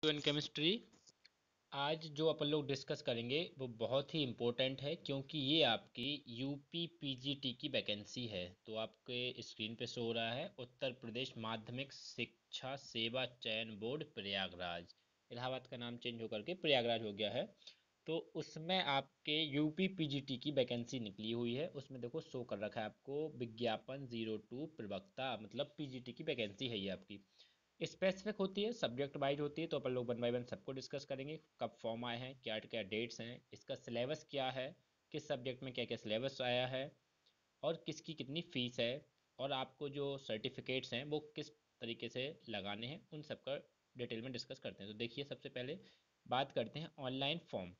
In chemistry. आज जो अपन लोग डिस्कस करेंगे वो बहुत ही इम्पोर्टेंट है, क्योंकि ये आपकी यूपी पीजीटी की वैकेंसी है। तो आपके स्क्रीन पे शो हो रहा है उत्तर प्रदेश माध्यमिक शिक्षा सेवा चयन बोर्ड प्रयागराज। इलाहाबाद का नाम चेंज होकर के प्रयागराज हो गया है। तो उसमें आपके यूपी पीजीटी की वैकेंसी निकली हुई है। उसमें देखो शो कर रखा है आपको विज्ञापन 02 प्रवक्ता, मतलब पीजीटी की वैकेंसी है ये आपकी। स्पेसिफिक होती है, सब्जेक्ट वाइज होती है। तो अपन लोग वन बाय वन सबको डिस्कस करेंगे, कब फॉर्म आए हैं, क्या क्या डेट्स हैं, इसका सिलेबस क्या है, किस सब्जेक्ट में क्या क्या सिलेबस आया है, और किसकी कितनी फ़ीस है, और आपको जो सर्टिफिकेट्स हैं वो किस तरीके से लगाने हैं, उन सब का डिटेल में डिस्कस करते हैं। तो देखिए, सबसे पहले बात करते हैं ऑनलाइन फॉर्म।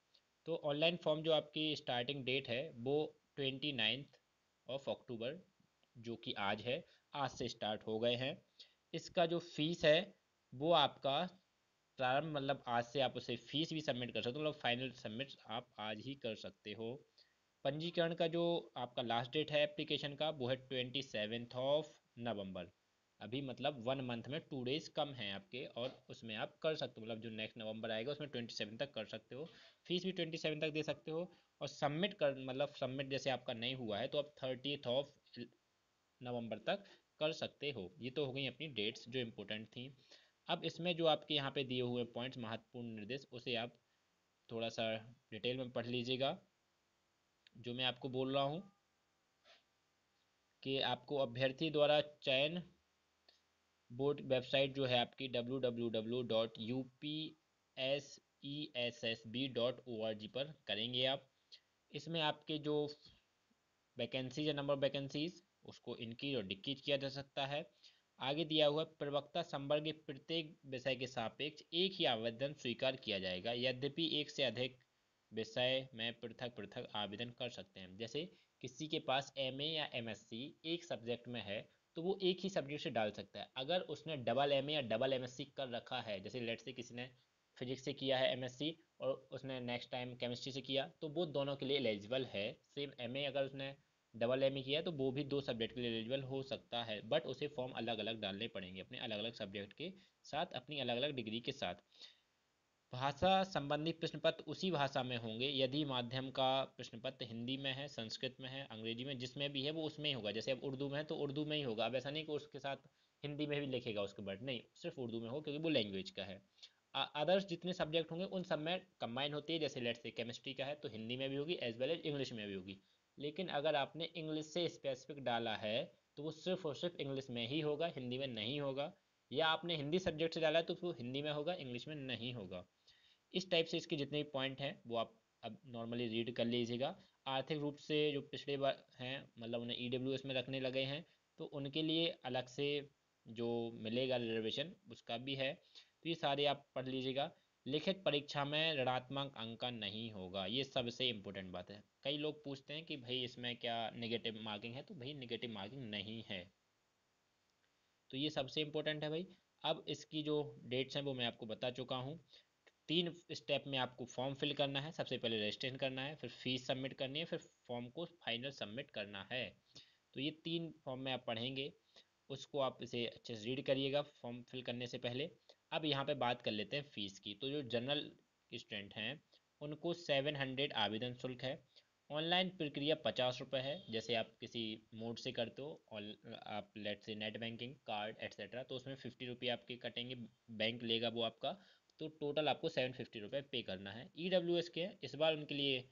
तो ऑनलाइन फॉर्म जो आपकी स्टार्टिंग डेट है वो 29 जो कि आज है, आज से स्टार्ट हो गए हैं। इसका जो फीस है वो आपका प्रारंभ, मतलब आज से आप उसे फीस भी सबमिट कर सकते हो, मतलब फाइनल सबमिट आप आज ही कर सकते हो। पंजीकरण का जो आपका लास्ट डेट है एप्लीकेशन का वो है 27 नवंबर। अभी मतलब 1 मंथ में 2 डेज कम हैं आपके, और उसमें आप कर सकते हो, मतलब जो नेक्स्ट नवंबर आएगा उसमें 27 तक कर सकते हो। फीस भी 27 तक दे सकते हो। और सबमिट कर, मतलब सबमिट जैसे आपका नहीं हुआ है तो आप 30 नवंबर तक कर सकते हो। ये तो हो गई अपनी डेट्स जो इम्पोर्टेंट थी। अब इसमें जो आपके यहाँ पे दिए हुए पॉइंट्स, महत्वपूर्ण निर्देश, उसे आप थोड़ा सा डिटेल में पढ़ लीजिएगा। जो मैं आपको बोल रहा हूँ कि आपको अभ्यर्थी द्वारा चयन बोर्ड वेबसाइट जो है आपकी www.upsessb.org पर करेंगे आप। इसमें आपके जो वैकेंसीज या नंबर ऑफ वैकेंसीज, उसको इंक्रीज और डिक्रीज किया जा सकता है। आगे दिया हुआ प्रवक्ता संवर्ग के प्रत्येक विषय के सापेक्ष एक ही आवेदन स्वीकार किया जाएगा, यद्यपि एक से अधिक विषय में पृथक पृथक आवेदन कर सकते हैं। जैसे किसी के पास एमए या एमएससी एक सब्जेक्ट में है तो वो एक ही सब्जेक्ट से डाल सकता है। अगर उसने डबल एमए या डबल एमएससी कर रखा है, जैसे लेट से किसी ने फिजिक्स से किया है एमएससी और उसने नेक्स्ट टाइम केमिस्ट्री से किया, तो वो दोनों के लिए एलिजिबल है। सेम एमए अगर उसने डबल एम ए किया है तो वो भी 2 सब्जेक्ट के लिए एलिजिबल हो सकता है, बट उसे फॉर्म अलग अलग डालने पड़ेंगे अपने अलग अलग सब्जेक्ट के साथ, अपनी अलग अलग डिग्री के साथ। भाषा संबंधी प्रश्न पत्र उसी भाषा में होंगे यदि माध्यम का प्रश्न पत्र हिंदी में है, संस्कृत में है, अंग्रेजी में, जिसमें भी है वो उसमें ही होगा। जैसे अब उर्दू में है तो उर्दू में ही होगा। अब ऐसा नहीं कि उसके साथ हिंदी में भी लिखेगा उसके बाद, नहीं, सिर्फ उर्दू में हो क्योंकि वो लैंग्वेज का है। अदर्स जितने सब्जेक्ट होंगे उन सब में कंबाइन होती है। जैसे लेट से केमिस्ट्री का है तो हिंदी में भी होगी एज वेल एज इंग्लिश में भी होगी। लेकिन अगर आपने इंग्लिश से स्पेसिफिक डाला है तो वो सिर्फ और सिर्फ इंग्लिश में ही होगा, हिंदी में नहीं होगा। या आपने हिंदी सब्जेक्ट से डाला है तो वो हिंदी में होगा, इंग्लिश में नहीं होगा। इस टाइप से इसके जितने भी पॉइंट हैं वो आप अब नॉर्मली रीड कर लीजिएगा। आर्थिक रूप से जो पिछड़े हैं, मतलब उन्हें ईडब्ल्यूएस में रखने लगे हैं, तो उनके लिए अलग से जो मिलेगा रिजर्वेशन उसका भी है। तो ये सारे आप पढ़ लीजिएगा। लिखित परीक्षा में ऋणात्मक अंकन नहीं होगा, ये सबसे इम्पोर्टेंट बात है। कई लोग पूछते हैं कि भाई इसमें क्या नेगेटिव मार्किंग है, तो भाई नेगेटिव मार्किंग नहीं है। तो ये सबसे इम्पोर्टेंट है भाई। अब इसकी जो डेट्स हैं वो मैं आपको बता चुका हूँ। 3 स्टेप में आपको फॉर्म फिल करना है। सबसे पहले रजिस्ट्रेशन करना है, फिर फीस सबमिट करनी है, फिर फॉर्म को फाइनल सबमिट करना है। तो ये 3 फॉर्म में आप पढ़ेंगे, उसको आप इसे अच्छे से रीड करिएगा फॉर्म फिल करने से पहले। अब यहाँ पे बात कर लेते हैं फ़ीस की। तो जो जनरल स्टूडेंट हैं उनको 700 आवेदन शुल्क है। ऑनलाइन प्रक्रिया 50 रुपये है। जैसे आप किसी मोड से करते हो और आप लेट से नेट बैंकिंग कार्ड एट्सेट्रा, तो उसमें 50 रुपये आपके कटेंगे, बैंक लेगा वो आपका। तो टोटल आपको 750 रुपये पे करना है। EWS के इस बार उनके लिए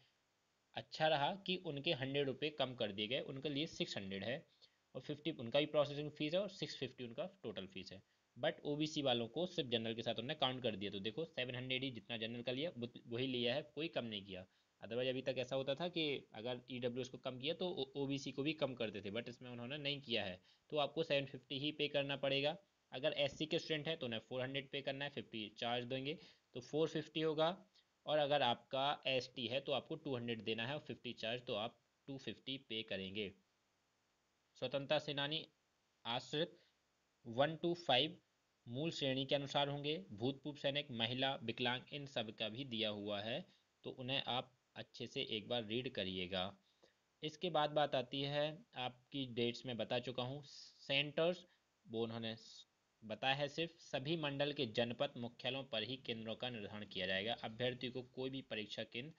अच्छा रहा कि उनके 100 रुपये कम कर दिए गए, उनके लिए 600 है। और 50 उनका भी प्रोसेसिंग फ़ीस है और 650 उनका टोटल फीस है। बट OBC वालों को सिर्फ जनरल के साथ उन्होंने काउंट कर दिया। तो देखो 700 ही जितना जनरल का लिया वही लिया है, कोई कम नहीं किया। अदरवाइज अभी तक ऐसा होता था कि अगर EWS को कम किया तो OBC को भी कम करते थे, बट इसमें उन्होंने नहीं किया है। तो आपको 750 ही पे करना पड़ेगा। अगर SC के स्टूडेंट हैं तो उन्हें 400 पे करना है, 50 चार्ज देंगे, तो 450 होगा। और अगर आपका ST है तो आपको 200 देना है और 50 चार्ज, तो आप 250 पे करेंगे। स्वतंत्रता सेनानी आश्रित 1 to 5 मूल श्रेणी के अनुसार होंगे। भूतपूर्व सैनिक, महिला, विकलांग, इन सब का भी दिया हुआ है, तो उन्हें आप अच्छे से एक बार रीड करिएगा। इसके बाद बात आती है, आपकी डेट्स में बता चुका हूँ। सेंटर्स वो उन्होंने बताया है सिर्फ सभी मंडल के जनपद मुख्यालयों पर ही केंद्रों का निर्धारण किया जाएगा। अभ्यर्थी को कोई भी परीक्षा केंद्र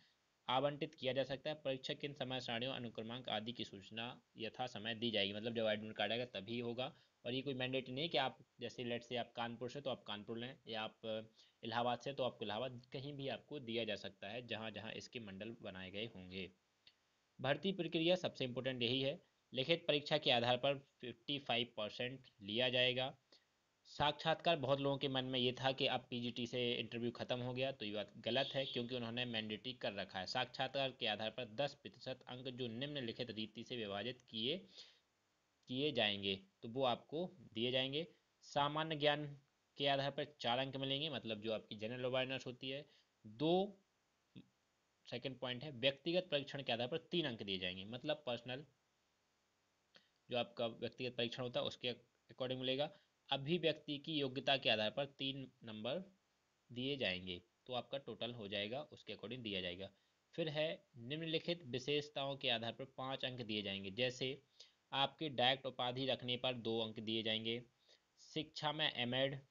आवंटित किया जा सकता है। परीक्षा केंद्र, समय सारणियों, अनुक्रमांक आदि की सूचना यथा समय दी जाएगी। मतलब जब एडमिट कार्ड आएगा तभी होगा। और ये कोई मैंडेट नहीं है कि आप जैसे लेट से आप कानपुर से तो आप कानपुर लें, या आप इलाहाबाद से तो आपको इलाहाबाद, कहीं भी आपको दिया जा सकता है जहाँ जहाँ इसके मंडल बनाए गए होंगे। भर्ती प्रक्रिया सबसे इम्पोर्टेंट यही है। लिखित परीक्षा के आधार पर 55% लिया जाएगा। साक्षात्कार, बहुत लोगों के मन में ये था कि अब पीजीटी से इंटरव्यू खत्म हो गया, तो ये बात गलत है क्योंकि उन्होंने मैंडेटरी कर रखा है। साक्षात्कार के आधार पर 10% अंक जो निम्नलिखित रीति से विभाजित किए किए जाएंगे तो वो आपको दिए जाएंगे। सामान्य ज्ञान के आधार पर 4 अंक मिलेंगे, मतलब जो आपकी जनरल अवेयरनेस होती है। दो, सेकंड पॉइंट है, व्यक्तिगत परीक्षण के आधार पर 3 अंक दिए जाएंगे, मतलब पर्सनल जो आपका व्यक्तिगत परीक्षण होता है उसके अकॉर्डिंग मिलेगा। अभिव्यक्ति की योग्यता के आधार पर 3 नंबर दिए जाएंगे, तो आपका टोटल हो जाएगा, उसके अकॉर्डिंग दिया जाएगा। फिर है, निम्नलिखित विशेषताओं के आधार पर 5 अंक दिए जाएंगे। जैसे आपके डायरेक्ट उपाधि रखने पर 2 अंक दिए जाएंगे। शिक्षा में एमएड, है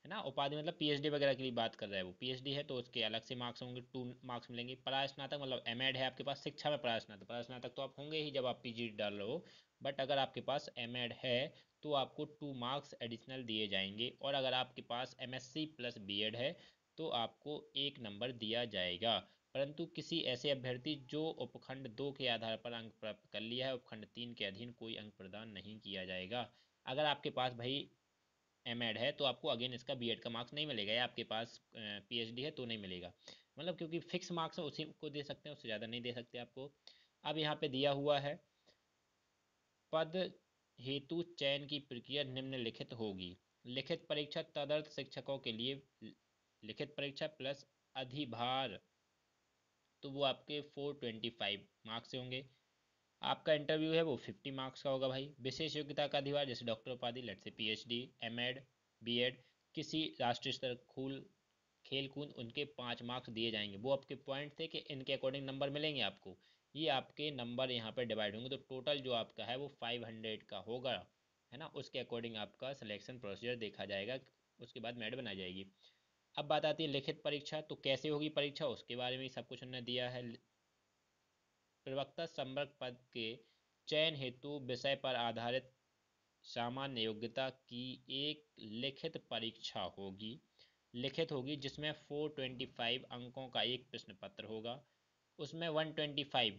ना, उपाधि मतलब पीएचडी वगैरह के लिए बात कर रहा है, वो पीएचडी है तो उसके अलग से मार्क्स होंगे, 2 मार्क्स मिलेंगे। परास्नातक मतलब एमएड है आपके पास, शिक्षा में परास्नातक, परास्नातक तो आप होंगे ही जब आप पीजी डाल रहे हो, बट अगर आपके पास एमएड है तो आपको 2 मार्क्स एडिशनल दिए जाएंगे। और अगर आपके पास एमएससी प्लस बीएड है तो आपको 1 नंबर दिया जाएगा। परंतु किसी ऐसे अभ्यर्थी जो उपखंड 2 के आधार पर अंक प्राप्त कर लिया है, उपखंड 3 के अधीन कोई अंक प्रदान नहीं किया जाएगा। अगर आपके पास भाई एमएड है तो आपको अगेन इसका बीएड का मार्क्स नहीं मिलेगा, या आपके पास पीएचडी है तो नहीं मिलेगा। मतलब क्योंकि फिक्स मार्क्स है, उसी को दे सकते हैं, उससे ज़्यादा नहीं दे सकते आपको। अब यहाँ पे दिया हुआ है, पद हेतु चयन की प्रक्रिया निम्नलिखित होगी। लिखित परीक्षा तदर्थ शिक्षकों के लिए, लिखित परीक्षा प्लस अधिभार, तो वो आपके 425 मार्क्स से होंगे। आपका इंटरव्यू है वो 50 मार्क्स का होगा भाई। विशेष योग्यता का अधिभार, जैसे डॉक्टर उपाधि, लेट से पीएचडी, एमएड, बीएड, किसी राष्ट्रीय स्तर खूल खेल कूद, उनके 5 मार्क्स दिए जाएंगे। वो आपके पॉइंट थे कि इनके अकॉर्डिंग नंबर मिलेंगे आपको, ये आपके नंबर यहाँ पर डिवाइड होंगे, तो टोटल जो आपका है वो 500 का होगा, है ना। उसके अकॉर्डिंग आपका सिलेक्शन प्रोसीजर देखा जाएगा, उसके बाद मेरिट बनाई जाएगी। अब बात आती है लिखित परीक्षा, तो कैसे होगी परीक्षा, उसके बारे में सब कुछ उन्होंने दिया है। प्रवक्ता संवर्ग पद के चयन हेतु विषय पर आधारित सामान्य योग्यता की एक लिखित परीक्षा होगी, लिखित होगी, जिसमें 425 अंकों का एक प्रश्न पत्र होगा। उसमें 125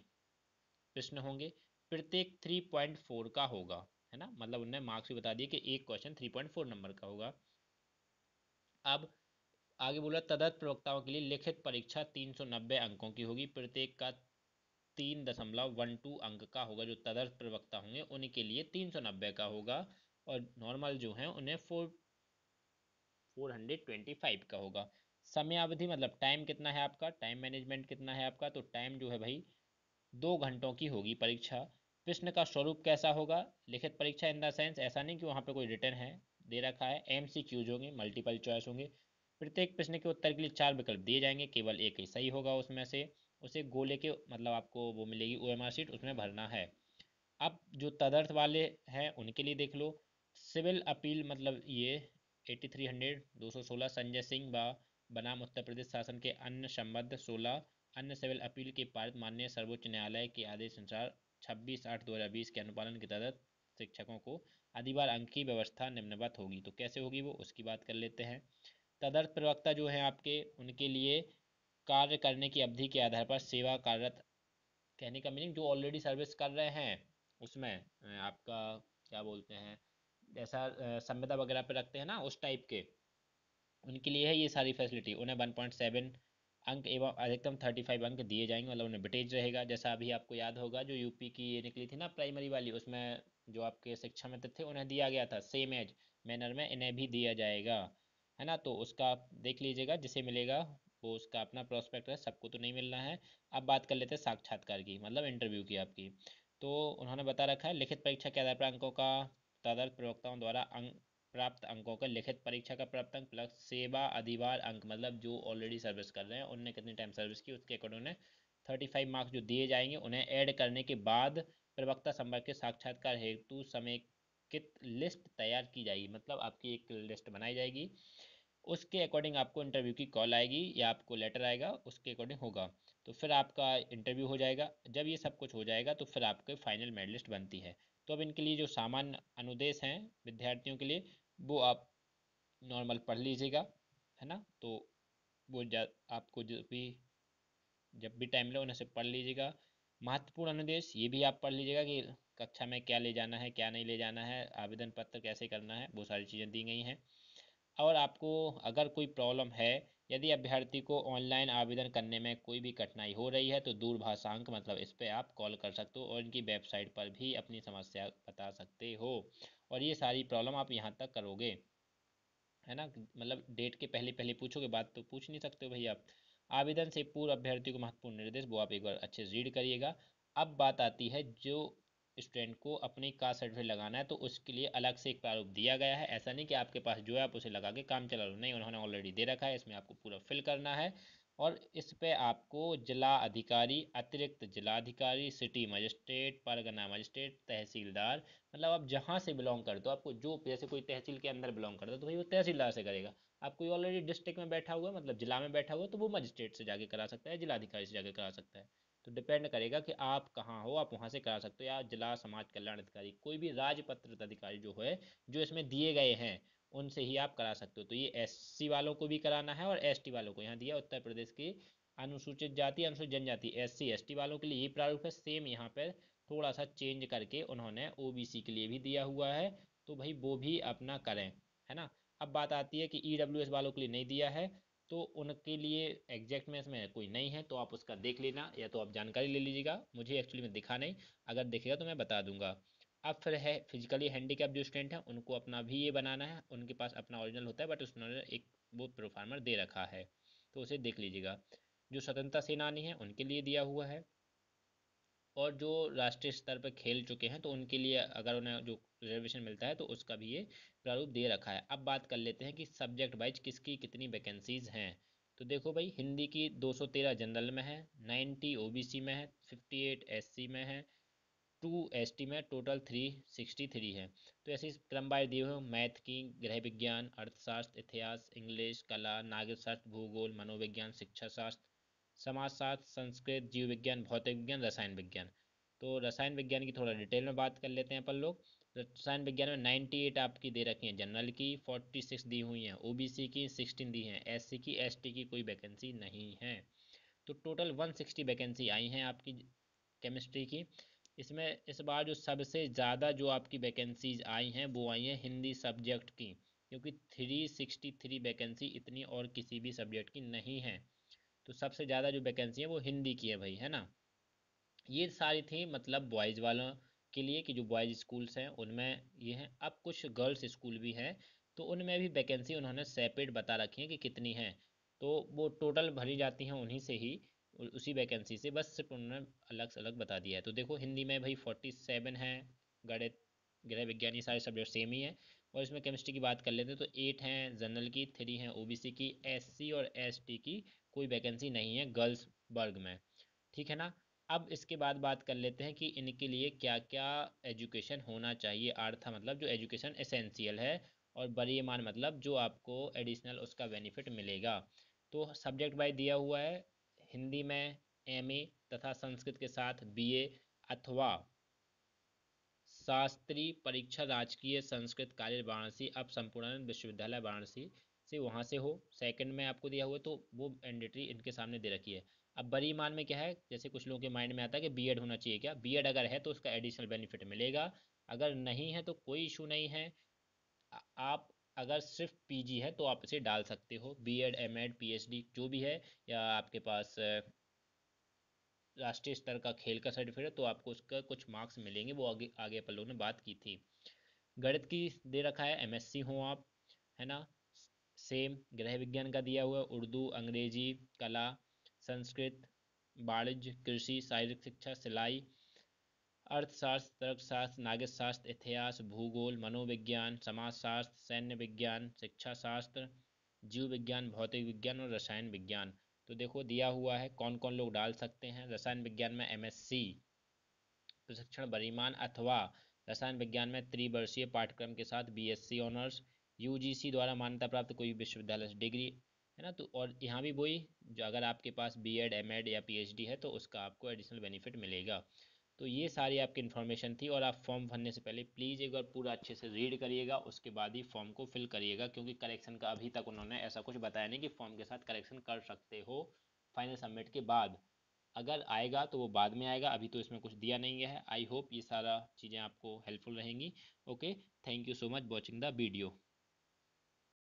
प्रश्न होंगे, प्रत्येक 3.4 का होगा, है ना। मतलब उन्होंने मार्क्स भी बता दिए कि एक क्वेश्चन 3.4 नंबर का होगा। अब आगे बोला, तदर्थ प्रवक्ताओं के लिए लिखित परीक्षा 390 अंकों की होगी, प्रत्येक का 3.12 अंक का होगा। जो तदर्थ प्रवक्ता होंगे उनके लिए 390 का होगा, और नॉर्मल जो हैं उन्हें 425 का होगा। समयावधि मतलब टाइम कितना है आपका, टाइम मैनेजमेंट कितना है आपका, तो टाइम जो है भाई 2 घंटों की होगी परीक्षा। प्रश्न का स्वरूप कैसा होगा, लिखित परीक्षा इन द सेंस, ऐसा नहीं कि वहाँ पे कोई रिटर्न है दे रखा है, एमसीक्यूज होंगे, मल्टीपल चॉइस होंगे। प्रत्येक प्रश्न के उत्तर के लिए 4 विकल्प दिए जाएंगे, केवल एक ही सही होगा उसमें से। उसे गोले के मतलब आपको वो मिलेगी ओएमआर शीट, उसमें भरना है। अब जो तदर्थ वाले हैं उनके लिए देख लो, सिविल अपील मतलब ये 8300 216 संजय सिंह बनाम उत्तर प्रदेश शासन के अन्य संबद्ध 16 अन्य सिविल अपील के पारित माननीय सर्वोच्च न्यायालय के आदेश अनुसार 26/8/2020 के अनुपालन के तहत शिक्षकों को अधिभार अंक की व्यवस्था निम्नवत होगी। तो कैसे होगी वो, उसकी बात कर लेते हैं। तदर्थ प्रवक्ता जो हैं आपके, उनके लिए कार्य करने की अवधि के आधार पर सेवा कार्यरत, कहने का मीनिंग जो ऑलरेडी सर्विस कर रहे हैं उसमें आपका क्या बोलते हैं, जैसा संविदा वगैरह पे रखते हैं ना उस टाइप के, उनके लिए है ये सारी फैसिलिटी। उन्हें 1.7 अंक एवं अधिकतम 35 अंक दिए जाएंगे, मतलब उन्हें वेटेज रहेगा। जैसा अभी आपको याद होगा जो यूपी की ये निकली थी ना प्राइमरी वाली, उसमें जो आपके शिक्षा मित्र थे उन्हें दिया गया था, सेम एज मैनर में इन्हें भी दिया जाएगा, है ना। तो उसका आप देख लीजिएगा, जिसे मिलेगा वो उसका अपना प्रोस्पेक्ट है, सबको तो नहीं मिलना है। अब बात कर लेते हैं साक्षात्कार की, मतलब इंटरव्यू की आपकी। तो उन्होंने बता रखा है, लिखित परीक्षा के आधार पर अंकों का तदर्थ प्रवक्ताओं द्वारा प्राप्त अंकों का, लिखित परीक्षा का प्राप्त अंक प्लस सेवा अधिभार अंक, मतलब जो ऑलरेडी सर्विस कर रहे हैं उनने कितनी टाइम सर्विस की उसके अकॉर्डिंग उन्हें 35 मार्क्स जो दिए जाएंगे, उन्हें ऐड करने के बाद प्रवक्ता संवर्ग के साक्षात्कार हेतु समय कित लिस्ट तैयार की जाएगी, मतलब आपकी एक लिस्ट बनाई जाएगी, उसके अकॉर्डिंग आपको इंटरव्यू की कॉल आएगी या आपको लेटर आएगा, उसके अकॉर्डिंग होगा। तो फिर आपका इंटरव्यू हो जाएगा। जब ये सब कुछ हो जाएगा तो फिर आपके फाइनल मेरिट लिस्ट बनती है। तो अब इनके लिए जो सामान्य अनुदेश हैं विद्यार्थियों के लिए, वो आप नॉर्मल पढ़ लीजिएगा, है ना। तो वो आपको जब भी टाइम मिले उन्हें से पढ़ लीजिएगा। महत्वपूर्ण अनुदेश ये भी आप पढ़ लीजिएगा कि कक्षा में क्या ले जाना है, क्या नहीं ले जाना है, आवेदन पत्र कैसे करना है, वो सारी चीज़ें दी गई हैं। और आपको अगर कोई प्रॉब्लम है, यदि अभ्यर्थी को ऑनलाइन आवेदन करने में कोई भी कठिनाई हो रही है, तो दूरभाषांक मतलब इस पे आप कॉल कर सकते हो और इनकी वेबसाइट पर भी अपनी समस्या बता सकते हो। और ये सारी प्रॉब्लम आप यहाँ तक करोगे, है ना। मतलब डेट के पहले पहले पूछोगे, बात तो पूछ नहीं सकते हो भाई आप। आवेदन से पूर्व अभ्यर्थी को महत्वपूर्ण निर्देश, वो आप एक बार अच्छे से रीड करिएगा। अब बात आती है जो स्टूडेंट को अपनी कास्ट सर्टिफिकेट लगाना है, तो उसके लिए अलग से एक प्रारूप दिया गया है। ऐसा नहीं कि आपके पास जो है आप उसे लगा के काम चला लो, नहीं, उन्होंने ऑलरेडी दे रखा है, इसमें आपको पूरा फिल करना है। और इस पे आपको जिला अधिकारी, अतिरिक्त जिला अधिकारी, सिटी मजिस्ट्रेट, परगना मजिस्ट्रेट, तहसीलदार, मतलब आप जहाँ से बिलोंग करते हो, आपको जो जैसे कोई तहसील के अंदर बिलोंग करता है तो भाई वो तहसीलदार से करेगा। आप कोई ऑलरेडी डिस्ट्रिक्ट में बैठा हुआ है, मतलब जिला में बैठा हुआ है, तो वो मजिस्ट्रेट से जाके करा सकता है, जिलाधिकारी से जाके करा सकता है। तो डिपेंड करेगा कि आप कहाँ हो, आप वहाँ से करा सकते हो, या जिला समाज कल्याण अधिकारी, कोई भी राजपत्रित अधिकारी जो है, जो इसमें दिए गए हैं, उनसे ही आप करा सकते हो। तो ये एससी वालों को भी कराना है और एसटी वालों को। यहाँ दिया उत्तर प्रदेश की अनुसूचित जाति अनुसूचित जनजाति एससी एसटी वालों के लिए ये प्रारूप है। सेम यहाँ पर थोड़ा सा चेंज करके उन्होंने ओबीसी के लिए भी दिया हुआ है, तो भाई वो भी अपना करें, है ना। अब बात आती है कि ईडब्ल्यूएस वालों के लिए नहीं दिया है, तो उनके लिए एग्जैक्ट में इसमें कोई नहीं है, तो आप उसका देख लेना, या तो आप जानकारी ले लीजिएगा। मुझे एक्चुअली में दिखा नहीं, अगर दिखेगा तो मैं बता दूंगा। अब फिर है फिजिकली हैंडीकैप जो स्टूडेंट हैं, उनको अपना भी ये बनाना है। उनके पास अपना ओरिजिनल होता है, बट उन्होंने एक वो प्रोफार्मर दे रखा है, तो उसे देख लीजिएगा। जो स्वतंत्रता सेनानी हैं उनके लिए दिया हुआ है, और जो राष्ट्रीय स्तर पर खेल चुके हैं तो उनके लिए अगर उन्हें जो रिजर्वेशन मिलता है तो उसका भी ये प्रारूप दे रखा है। अब बात कर लेते हैं कि सब्जेक्ट वाइज किसकी कितनी वैकेंसीज हैं। तो देखो भाई, हिंदी की 213 जनरल में है, 90 ओबीसी में है, 58 एससी में है, 2 एसटी में, टोटल 363 है। तो ऐसे क्रम वाइज दिए हुए मैथ की, गृह विज्ञान, अर्थशास्त्र, इतिहास, इंग्लिश, कला, नागरिक शास्त्र, भूगोल, मनोविज्ञान, शिक्षा शास्त्र, समाजशास्त्र, संस्कृत, जीव विज्ञान, भौतिक विज्ञान, रसायन विज्ञान। तो रसायन विज्ञान की थोड़ा डिटेल में बात कर लेते हैं अपन लोग। रसायन विज्ञान में 98 आपकी दे रखी है जनरल की, 46 दी हुई हैं ओबीसी की, 16 दी हैं एससी की, एसटी की कोई वैकेंसी नहीं है। तो टोटल 160 वैकेंसी आई हैं आपकी केमिस्ट्री की। इसमें इस बार जो सबसे ज़्यादा जो आपकी वैकेंसीज आई हैं वो आई हैं हिंदी सब्जेक्ट की, क्योंकि 363 वैकेंसी इतनी और किसी भी सब्जेक्ट की नहीं है। तो सबसे ज़्यादा जो वैकेंसी है वो हिंदी की है भाई, है ना। ये सारी थी मतलब बॉयज़ वालों के लिए, कि जो बॉयज़ स्कूल्स हैं उनमें ये हैं। अब कुछ गर्ल्स स्कूल भी हैं, तो उनमें भी वैकेंसी उन्होंने सेपरेट बता रखी है कि कितनी है। तो वो टोटल भरी जाती हैं उन्हीं से ही, उसी वैकेंसी से, बस सिर्फ उन्होंने अलग से अलग बता दिया है। तो देखो हिंदी में भाई 47 है, गणित, गृह विज्ञान, ये सारे सब्जेक्ट सेम ही है। और इसमें केमिस्ट्री की बात कर लेते हैं तो 8 हैं जनरल की, 3 हैं ओबीसी की, एससी और एसटी की कोई वैकेंसी नहीं है गर्ल्स वर्ग में, ठीक है ना। अब इसके बाद बात कर लेते हैं कि इनके लिए क्या क्या एजुकेशन होना चाहिए। आर्था मतलब जो एजुकेशन एसेंशियल है, और बरीमान मतलब जो आपको एडिशनल उसका बेनिफिट मिलेगा। तो सब्जेक्ट वाइज दिया हुआ है, हिंदी में एमए तथा संस्कृत के साथ बीए, अथवा शास्त्री परीक्षा राजकीय संस्कृत कॉलेज वाराणसी, अब संपूर्ण विश्वविद्यालय वाराणसी से वहाँ से हो। सेकंड में आपको दिया हुआ है, तो वो मैंडेटरी इनके सामने दे रखी है। अब बड़ी मान में क्या है, जैसे कुछ लोगों के माइंड में आता है कि बीएड होना चाहिए, क्या बीएड अगर है तो उसका एडिशनल बेनिफिट मिलेगा, अगर नहीं है तो कोई इशू नहीं है। आप अगर सिर्फ पीजी है तो आप इसे डाल सकते हो, बीएड एमएड पीएचडी जो भी है, या आपके पास राष्ट्रीय स्तर का खेल का सर्टिफिकेट है, तो आपको उसका कुछ मार्क्स मिलेंगे, वो आगे आगे अपन लोगों ने बात की थी। गणित की दे रखा है एमएससी हो आप, है ना। सेम गृह विज्ञान का दिया हुआ है, उर्दू, अंग्रेजी, कला, संस्कृत, वाणिज्य, कृषि, शारीरिक शिक्षा, सिलाई, अर्थशास्त्र, तर्कशास्त्र, नागरिक शास्त्र, इतिहास, भूगोल, मनोविज्ञान, समाजशास्त्र, सैन्य विज्ञान, शिक्षा शास्त्र, जीव विज्ञान, भौतिक विज्ञान और रसायन विज्ञान। तो देखो दिया हुआ है कौन कौन लोग डाल सकते हैं। रसायन विज्ञान में एमएससी, प्रशिक्षण बरीमान अथवा रसायन विज्ञान में त्रिवर्षीय पाठ्यक्रम के साथ बीएससी ऑनर्स, यूजीसी द्वारा मान्यता प्राप्त कोई विश्वविद्यालय से डिग्री, है ना। तो और यहाँ भी वही, जो अगर आपके पास बीएड एमएड या पीएचडी है तो उसका आपको एडिशनल बेनिफिट मिलेगा। तो ये सारी आपकी इन्फॉर्मेशन थी। और आप फॉर्म भरने से पहले प्लीज़ एक बार पूरा अच्छे से रीड करिएगा, उसके बाद ही फॉर्म को फिल करिएगा, क्योंकि करेक्शन का अभी तक उन्होंने ऐसा कुछ बताया नहीं कि फॉर्म के साथ करेक्शन कर सकते हो फाइनल सबमिट के बाद। अगर आएगा तो वो बाद में आएगा, अभी तो इसमें कुछ दिया नहीं है। आई होप ये सारा चीज़ें आपको हेल्पफुल रहेंगी। Okay, thank you so much watching the video.